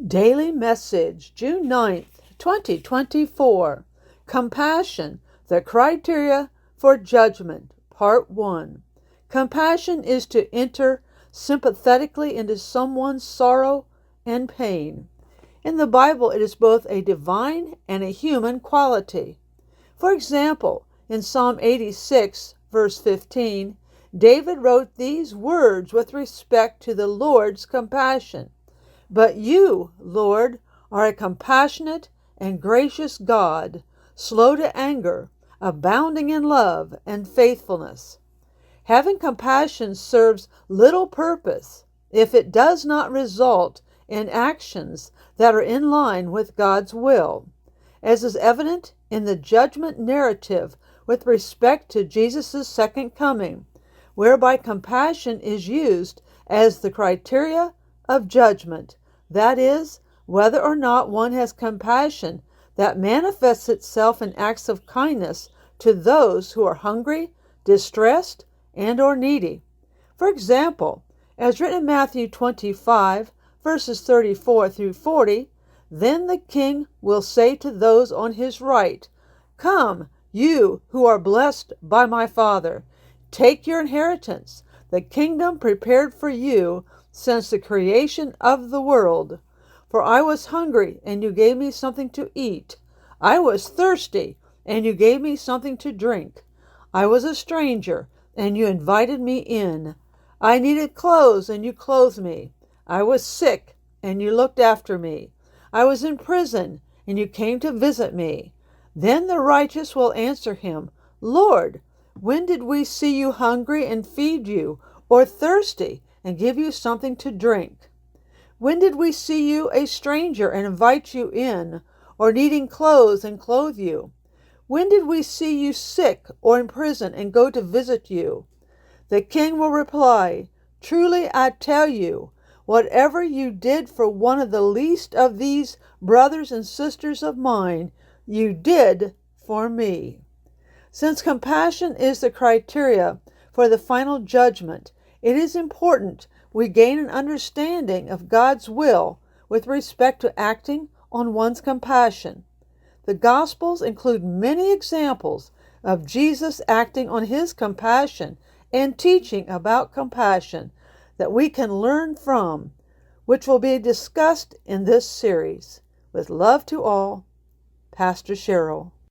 Daily Message, June 9th, 2024. Compassion, the Criteria for Judgment, Part 1. Compassion is to enter sympathetically into someone's sorrow and pain. In the Bible, it is both a divine and a human quality. For example, in Psalm 86, verse 15, David wrote these words with respect to the Lord's compassion. But you, Lord, are a compassionate and gracious God, slow to anger, abounding in love and faithfulness. Having compassion serves little purpose if it does not result in actions that are in line with God's will, as is evident in the judgment narrative with respect to Jesus' second coming, whereby compassion is used as the criteria of judgment, that is, whether or not one has compassion that manifests itself in acts of kindness to those who are hungry, distressed, and or needy. For example, as written in Matthew 25, verses 34 through 40, then the king will say to those on his right, "Come, you who are blessed by my Father, take your inheritance, the kingdom prepared for you since the creation of the world. For I was hungry, and you gave me something to eat. I was thirsty, and you gave me something to drink. I was a stranger, and you invited me in. I needed clothes, and you clothed me. I was sick, and you looked after me. I was in prison, and you came to visit me." Then the righteous will answer him, "Lord, when did we see you hungry and feed you, or thirsty and give you something to drink? When did we see you a stranger and invite you in, or needing clothes and clothe you? When did we see you sick or in prison and go to visit you?" The king will reply, "Truly I tell you, whatever you did for one of the least of these brothers and sisters of mine, you did for me." Since compassion is the criteria for the final judgment, it is important we gain an understanding of God's will with respect to acting on one's compassion. The Gospels include many examples of Jesus acting on his compassion and teaching about compassion that we can learn from, which will be discussed in this series. With love to all, Pastor Cheryl.